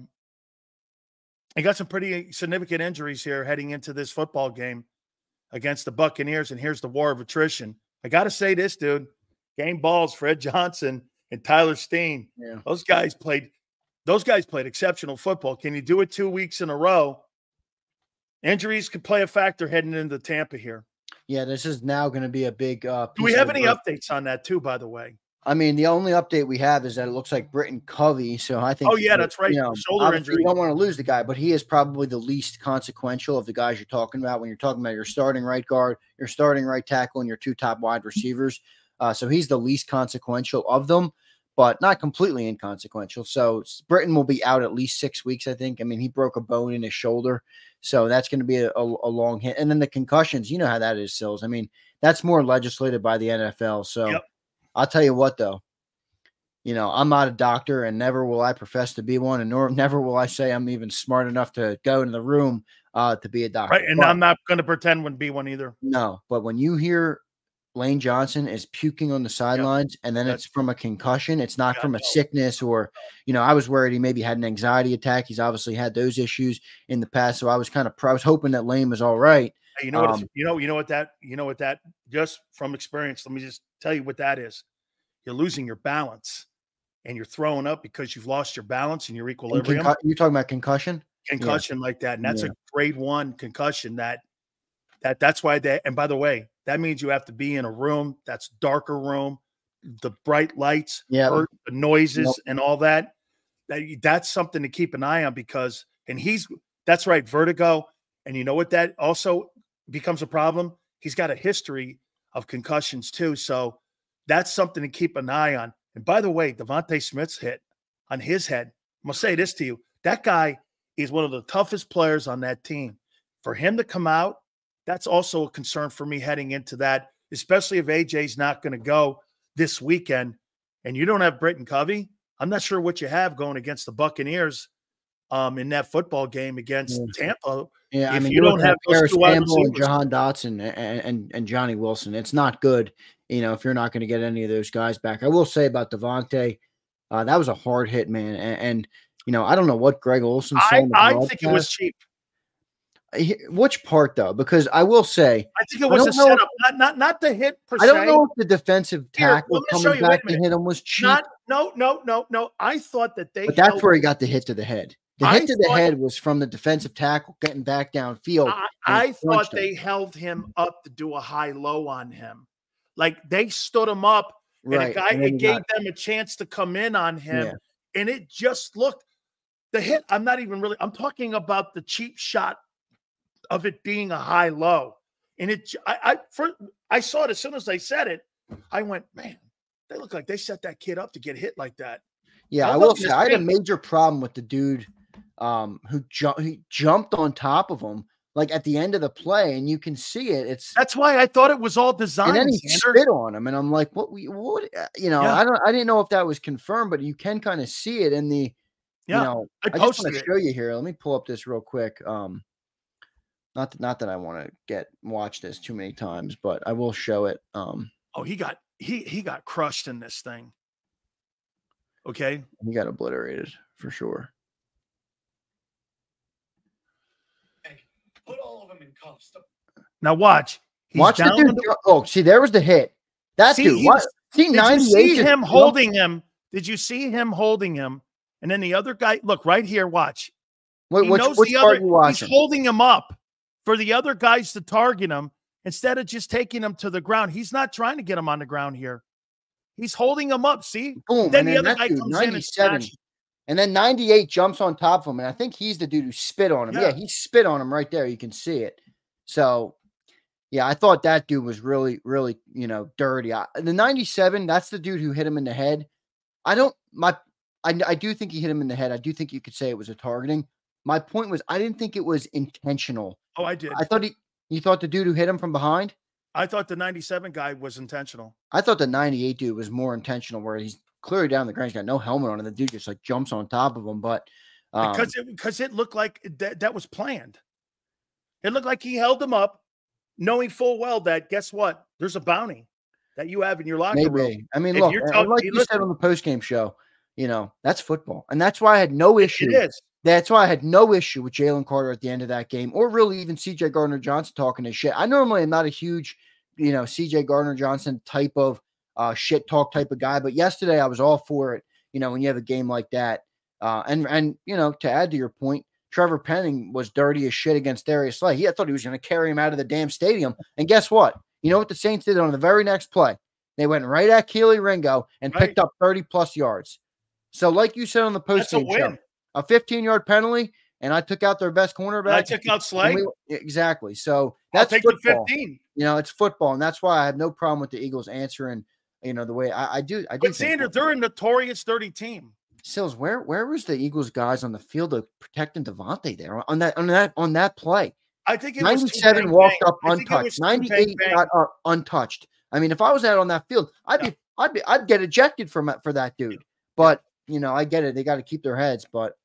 got some pretty significant injuries here heading into this football game against the Buccaneers, and here's the war of attrition. I got to say this, dude. Game balls, Fred Johnson and Tyler Steen. Yeah. Those guys played exceptional football. Can you do it 2 weeks in a row? Injuries could play a factor heading into Tampa here. Yeah, this is now going to be a big do we have any updates on that too, by the way? I mean, the only update we have is that it looks like Britton Covey. So I think. Oh yeah, that's right. Shoulder injury. You don't want to lose the guy, but he is probably the least consequential of the guys you're talking about when you're talking about your starting right guard, your starting right tackle, and your two top wide receivers. So he's the least consequential of them, but not completely inconsequential. So Britton will be out at least 6 weeks, I think. I mean, he broke a bone in his shoulder, so that's going to be a long hit. And then the concussions, you know how that is, Sills. I mean, that's more legislated by the NFL. So. Yep. I'll tell you what, though, I'm not a doctor, and never will I profess to be one, and never will I say I'm even smart enough to go in the room to be a doctor. Right, and I'm not going to pretend to be one either. No, but when you hear Lane Johnson is puking on the sidelines, and then it's from a concussion, it's not from a sickness or, I was worried he maybe had an anxiety attack. He's obviously had those issues in the past, so I was I was hoping that Lane was all right. Hey, you know what that just from experience, let me just tell you what that is. You're losing your balance and you're throwing up because you've lost your balance and your equilibrium. You're talking about concussion? Concussion like that. And that's a grade 1 concussion that's why and by the way, that means you have to be in a room that's darker room, the bright lights, the noises and all that. That's something to keep an eye on because, that's right, vertigo. And you know what that also becomes a problem? He's got a history of concussions too. So that's something to keep an eye on. And by the way, Devontae Smith's hit on his head. I'm going to say this to you. That guy is one of the toughest players on that team. For him to come out, that's also a concern for me heading into that, especially if AJ's not going to go this weekend and you don't have Britton Covey. I'm not sure what you have going against the Buccaneers in that football game against Tampa. Yeah, if you don't have Paris Campbell and Jahan Dotson and Johnny Wilson, it's not good. If you're not going to get any of those guys back. I will say about Devontae, that was a hard hit, man. And I don't know what Greg Olson said. I think it was cheap. Which part though? Because I will say, I think it was a setup, not the hit per se. I don't know if the defensive tackle coming back to hit him was cheap. No. I thought that but that's where he got the hit to the head. The hit to the head was from the defensive tackle getting back downfield. I thought they held him up to do a high-low on him. Like they stood him up, and it gave them a chance to come in on him, and it just looked the hit. I'm talking about the cheap shot of it being a high-low, and I saw it as soon as they said it. I went, man, they look like they set that kid up to get hit like that. Yeah, I will say I had a major problem with the dude who jumped on top of him like at the end of the play, and you can see it. That's why I thought it was all designed. And then he spit on him, and I'm like, what? I didn't know if that was confirmed, but you can kind of see it in the. I just want to show you here. Let me pull up this real quick. Not that I want to watch this too many times, but I will show it. He got crushed in this thing. Okay, he got obliterated for sure. Hey, put all of them in cuffs. Now watch. Watch the dude. Oh, see, there was the hit. That dude. What? See, did you see him holding him? Did you see him holding him? And then the other guy, look right here. Watch. Which part are you watching? He's holding him up for the other guys to target him instead of just taking him to the ground. He's not trying to get him on the ground here. He's holding him up. See? Boom. Then the other guy comes in and smashes. And then 98 jumps on top of him. And I think he's the dude who spit on him. Yeah, he spit on him right there. You can see it. So, yeah, I thought that dude was really, really, dirty. The 97, that's the dude who hit him in the head. I do think he hit him in the head. I do think you could say it was a targeting. My point was, I didn't think it was intentional. Oh, I did. I thought you thought the dude who hit him from behind? I thought the 97 guy was intentional. I thought the 98 dude was more intentional, where he's clearly down the ground. He's got no helmet on, and the dude just like jumps on top of him. But because it looked like that was planned. It looked like he held him up, knowing full well that guess what? There's a bounty that you have in your locker room. I mean, look, like you said on the postgame show, that's football, and that's why I had no issue. It is. That's why I had no issue with Jalen Carter at the end of that game, or really even CJ Gardner-Johnson talking his shit. I normally am not a huge, CJ Gardner-Johnson type of shit talk type of guy, but yesterday I was all for it. When you have a game like that, and to add to your point, Trevor Penning was dirty as shit against Darius Slay. I thought he was going to carry him out of the damn stadium. And guess what? You know what the Saints did on the very next play? They went right at Keely Ringo and picked up 30+ yards. So, like you said on the postgame show, a 15-yard penalty, and I took out their best cornerback. I took out Slay. Exactly. So that's take football. The 15. It's football, and that's why I have no problem with the Eagles answering. The way I do. But Zander, they're a notorious dirty team. Sills, where was the Eagles guys on the field of protecting Devontae there on that play? I think it 97 walked up untouched. 98 got up untouched. I mean, if I was out on that field, I'd get ejected for that dude. But I get it. They got to keep their heads. But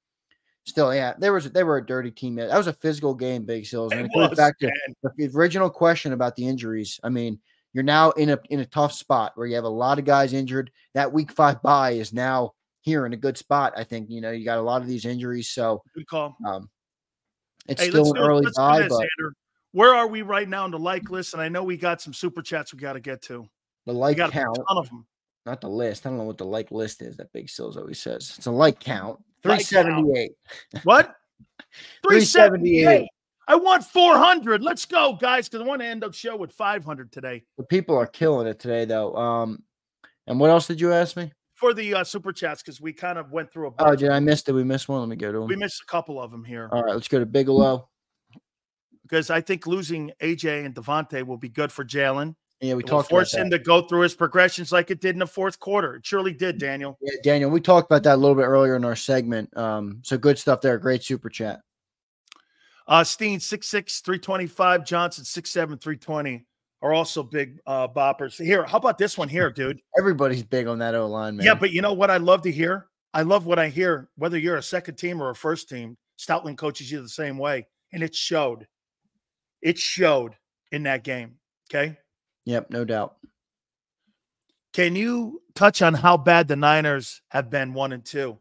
still, yeah, they were a dirty team. That was a physical game, Big Sills. And it goes back to the original question about the injuries. I mean, you're now in a tough spot where you have a lot of guys injured. That week 5 bye is now here in a good spot. I think, you got a lot of these injuries. So good call. It's still an early bye, but where are we right now on the like list? And I know we got some super chats we got to get to. The like count. A ton of them. Not the list. I don't know what the like list is that Big Sills always says. It's a like count. 378. What? 378. I want 400. Let's go, guys, because I want to end the show with 500 today. The people are killing it today, though. And what else did you ask me? For the super chats, because we kind of went through a bunch. Oh, did I miss it? We missed one. Let me go to them. We missed a couple of them here. All right, let's go to Bigelow. Because I think losing AJ and Devontae will be good for Jalen. Yeah, we talked about that. Force him to go through his progressions like it did in the fourth quarter. It surely did, Daniel. Yeah, Daniel, we talked about that a little bit earlier in our segment. So good stuff there. Great super chat. Steen 6'6", 325, Johnson 6'7", 320 are also big boppers. Here, how about this one here, dude? Everybody's big on that O-line, man. Yeah, but you know what I love to hear? I love what I hear, whether you're a second team or a first team. Stoutland coaches you the same way, and it showed. It showed in that game, okay? Yep, no doubt. Can you touch on how bad the Niners have been 1 and 2?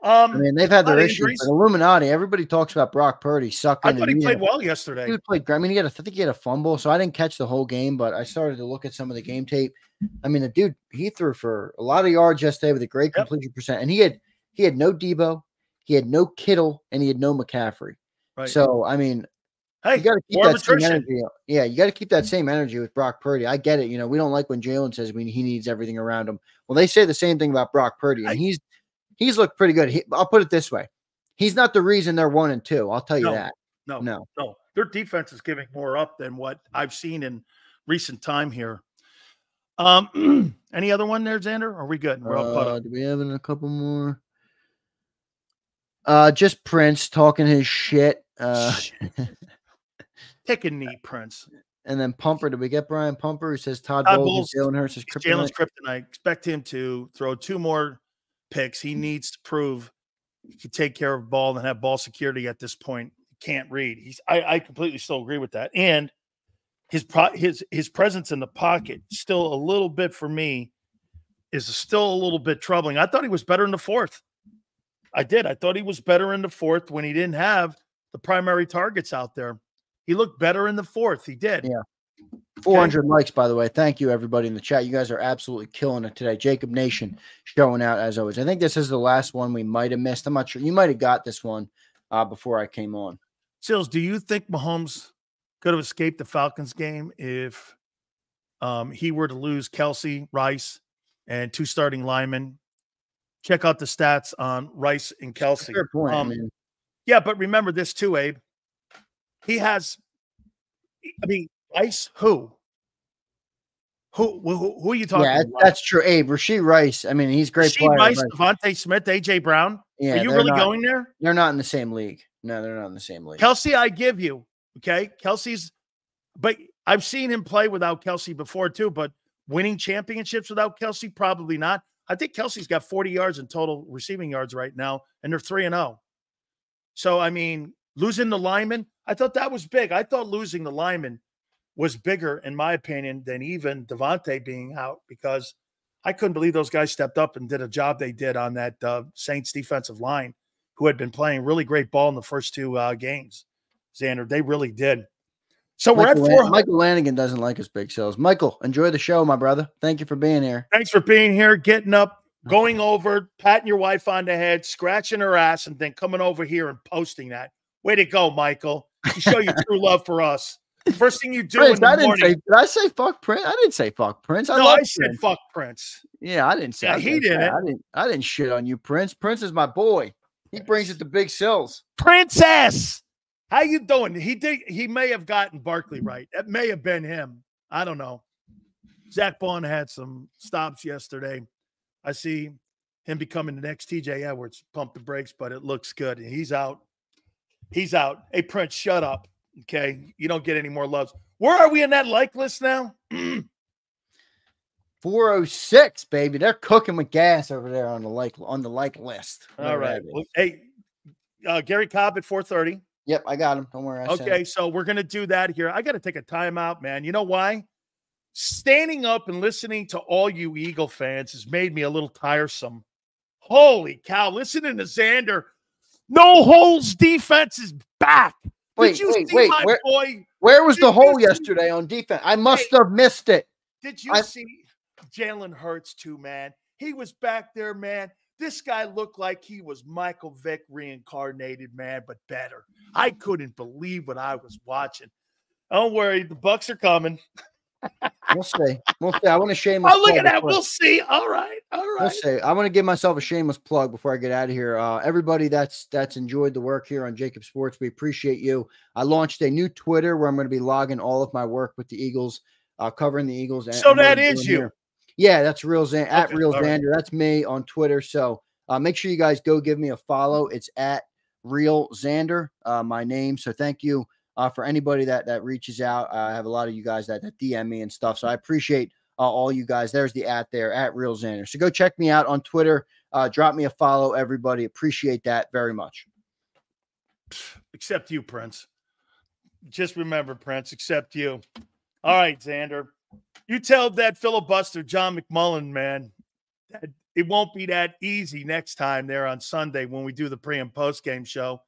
I mean, they've had their issues. But Illuminati, everybody talks about Brock Purdy sucking. I thought he played well yesterday. He played great. I mean, I think he had a fumble, so I didn't catch the whole game, but I started to look at some of the game tape. I mean, the dude, he threw for a lot of yards yesterday with a great completion percent. And he had no Debo, he had no Kittle, and he had no McCaffrey. Right. So, I mean, hey, you got to keep that same energy. Yeah, you got to keep that same energy with Brock Purdy. I get it. We don't like when Jalen says he needs everything around him. Well, they say the same thing about Brock Purdy, and he's looked pretty good. I'll put it this way. He's not the reason they're 1 and 2. I'll tell you that. No. Their defense is giving more up than what I've seen in recent time here. Any other one there, Zander? Are we good? We're all caught up. Do we have a couple more? Just Prince talking his shit. Take a knee, Prince. And then Pumper. Did we get Brian Pumper? Who says Todd Bowles, Jalen Hurts is kryptonite? Jalen's kryptonite. Expect him to throw 2 more picks. He needs to prove he can take care of ball and have ball security at this point. He can't read. I completely still agree with that. And his presence in the pocket still a little bit for me is still a little bit troubling. I thought he was better in the fourth. I did. I thought he was better in the fourth when he didn't have the primary targets out there. He looked better in the fourth. He did. Yeah. 400 likes, by the way. Thank you, everybody in the chat. You guys are absolutely killing it today. JAKIB Nation showing out as always. I think this is the last one we might have missed. I'm not sure. You might have got this one before I came on. Sills, do you think Mahomes could have escaped the Falcons game if he were to lose Kelsey, Rice, and 2 starting linemen? Check out the stats on Rice and Kelsey. Fair point, yeah, but remember this too, Abe. He has, Rice, who are you talking about? That's true, Abe. Rashee Rice. I mean, he's a great player. Rice, Devontae Smith, A.J. Brown. Yeah, are you really going there? They're not in the same league. No, they're not in the same league. Kelsey, I give you. Okay. Kelsey's, but I've seen him play without Kelsey before too, but winning championships without Kelsey, probably not. I think Kelsey's got 40 yards in total receiving yards right now, and they're 3-0. So, I mean, losing the lineman, I thought that was big. I thought losing the lineman was bigger, in my opinion, than even Devontae being out, because I couldn't believe those guys stepped up and did a job they did on that Saints defensive line, who had been playing really great ball in the first 2 games. Zander, they really did. So we're at 400. Michael Lanigan doesn't like his big sales. Michael, enjoy the show, my brother. Thank you for being here. Thanks for being here, getting up, going over, patting your wife on the head, scratching her ass, and then coming over here and posting that. Way to go, Michael. You show your true love for us. First thing you do Prince, in the morning. did I say fuck Prince? I didn't say fuck Prince. I said fuck Prince. Yeah, I didn't say. Yeah, he didn't. I didn't shit on you, Prince. Prince is my boy. He brings it to big sills. Princess, how you doing? He may have gotten Barkley right. That may have been him. I don't know. Zach Bond had some stops yesterday. I see him becoming the next TJ Edwards. Pump the brakes, but it looks good. He's out. He's out. Hey, Prince, shut up. Okay, you don't get any more loves. Where are we in that like list now? 406, baby. They're cooking with gas over there on the like list. All right. Well, hey, Gary Cobb at 4:30. Yep, I got him. Don't worry. Okay, so we're gonna do that here. I got to take a timeout, man. You know why? Standing up and listening to all you Eagle fans has made me a little tiresome. Holy cow! Listening to Zander, no holes defense is back. Wait, my boy? Where was the hole yesterday on defense? I must have missed it. Did you see Jalen Hurts too, man? He was back there, man. This guy looked like he was Michael Vick reincarnated, man, but better. I couldn't believe what I was watching. Don't worry, the Bucks are coming. We'll see. We'll see. I want to shameless. Oh, look at that. We'll see. All right. We'll see. I want to give myself a shameless plug before I get out of here. Everybody that's enjoyed the work here on JAKIB Sports, we appreciate you. I launched a new Twitter where I'm going to be logging all of my work with the Eagles, covering the Eagles. So that is you. Here. Yeah, that's Real Zander. Okay, at Real Zander. Right. That's me on Twitter. So make sure you guys go give me a follow. It's at Real Zander, my name. So thank you. For anybody that reaches out. I have a lot of you guys that DM me and stuff. So I appreciate all you guys. There's the @ there, at Real Zander. So go check me out on Twitter. Drop me a follow, everybody. Appreciate that very much. Except you, Prince. Just remember, Prince, except you. All right, Zander. You tell that filibuster, John McMullen, man, that it won't be that easy next time there on Sunday when we do the pre- and post-game show.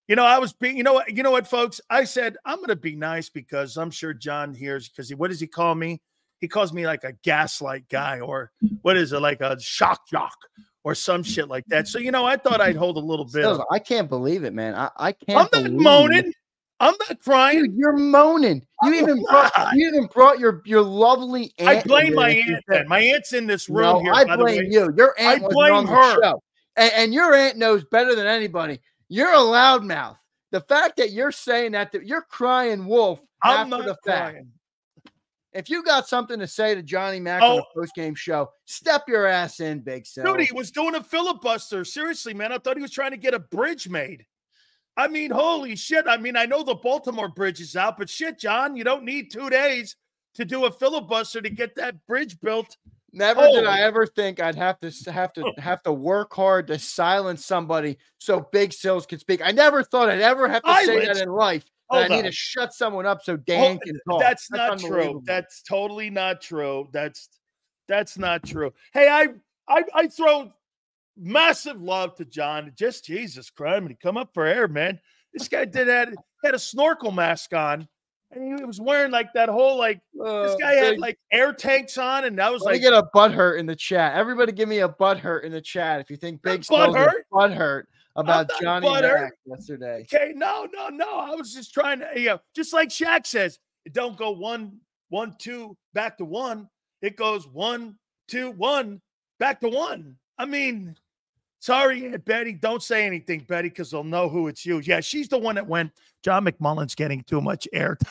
You know, I was being, you know what, folks? I said, I'm going to be nice because I'm sure John hears, because what does he call me? He calls me like a gaslight guy, or what is it, like a shock jock or some shit like that. So, I thought I'd hold a little bit. I can't believe it, man. I can't. I'm not moaning. I'm not crying. Dude, you're moaning. You even brought your lovely aunt. I blame my aunt. Then. My aunt's in this room here. I blame you. Your aunt. I blame her. And your aunt knows better than anybody. You're a loudmouth. The fact that you're saying that you're crying wolf after the fact. If you got something to say to Johnny Mac on the post-game show, step your ass in, Big Sil. Dude, he was doing a filibuster. Seriously, man. I thought he was trying to get a bridge made. I mean, holy shit. I mean, I know the Baltimore bridge is out, but shit, John, you don't need 2 days to do a filibuster to get that bridge built. Never did I ever think I'd have to work hard to silence somebody so Big Sills could speak. I never thought I'd ever have to say that in life. I need to shut someone up so Dan can talk. That's not true. That's totally not true. That's not true. Hey, I throw massive love to John. Just Jesus Christ, he come up for air, man. This guy had a snorkel mask on, and he was wearing like that whole this guy had like air tanks on, and that was Let me get a butt hurt in the chat. Everybody, give me a butt hurt in the chat if you think Big Sills is butt hurt about Johnny Mac yesterday. Okay, no. I was just trying to, just like Shaq says, it don't go 1, 1, 2 back to 1. It goes 1, 2, 1 back to 1. I mean, sorry, Aunt Betty. Don't say anything, Betty, because they'll know who it's you. Yeah, she's the one that went, John McMullen's getting too much airtime.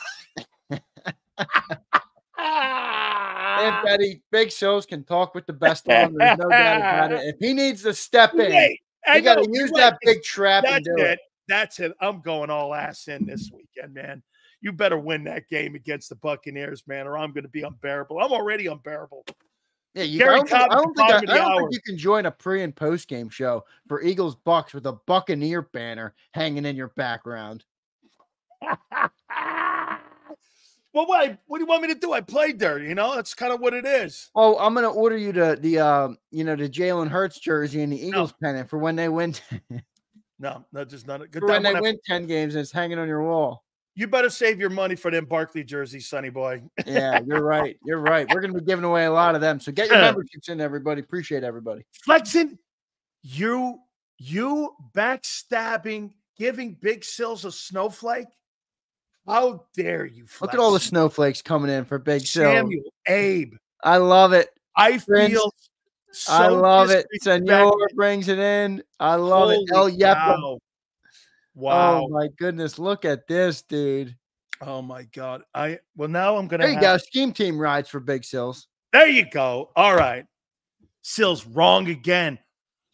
Aunt Betty, Big Sills can talk with the best of them. There's no doubt about it. If he needs to step in, you got to use that big trap and do it. That's it. I'm going all ass in this weekend, man. You better win that game against the Buccaneers, man, or I'm going to be unbearable. I'm already unbearable. Yeah, I don't think you can join a pre and post game show for Eagles Bucks with a Buccaneer banner hanging in your background. Well, what do you want me to do? I played there, that's kind of what it is. Oh, I'm gonna order you the Jalen Hurts jersey and the Eagles pennant for when they win. No, that's just not a good. For when they win 10 games, and it's hanging on your wall. You better save your money for them Barkley jerseys, Sonny boy. Yeah, you're right. You're right. We're going to be giving away a lot of them. So get your memberships in, everybody. Appreciate everybody. Flexing, you backstabbing, giving Big Sills a snowflake. How dare you, Flex? Look at all the snowflakes coming in for Big Sills. Samuel, Abe. I love it. I feel so I love it. Senor brings it in. I love it. El Yepa. Wow. Oh my goodness. Look at this, dude. Oh my God. Now I'm gonna There you go. Scheme team rides for Big Sills. There you go. All right. Sills wrong again.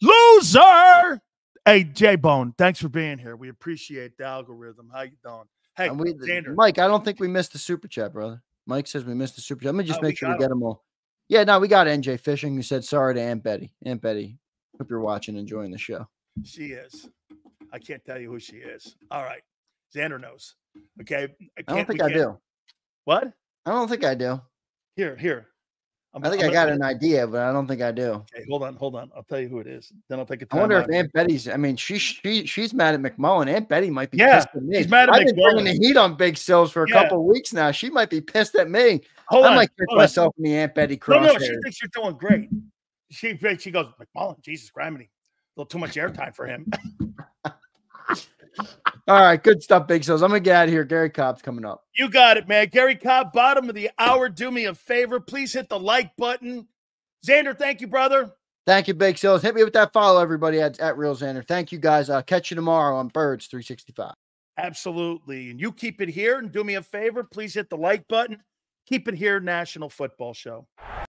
Loser. Hey, J-Bone, thanks for being here. We appreciate the algorithm. How you doing? Hey, Zander. Mike, I don't think we missed the super chat, brother. Mike says we missed the super chat. Let me just make sure we get them all. Yeah, no, we got NJ Fishing who said sorry to Aunt Betty. Aunt Betty, hope you're watching and enjoying the show. She is. I can't tell you who she is. All right. Zander knows. Okay. I don't think I do. What? I don't think I do. Here. I think I got an idea, but I don't think I do. Okay, hold on. I'll tell you who it is. Then I'll take a time. I wonder if Aunt Betty's. I mean, she's mad at McMullen. Aunt Betty might be pissed at me. She's mad at I've been bringing the heat on Big Sills for a couple of weeks now. She might be pissed at me. I might catch myself in the Aunt Betty crosshair. No, she thinks you're doing great. She goes, McMullen, Jesus Christ, a little too much airtime for him. All right, good stuff, Big Sills. I'm going to get out of here. Gary Cobb's coming up. You got it, man. Gary Cobb, bottom of the hour. Do me a favor. Please hit the like button. Zander, thank you, brother. Thank you, Big Sills. Hit me with that follow, everybody, at Real Zander. Thank you, guys. I'll catch you tomorrow on Birds 365. Absolutely. And you keep it here and do me a favor. Please hit the like button. Keep it here, National Football Show.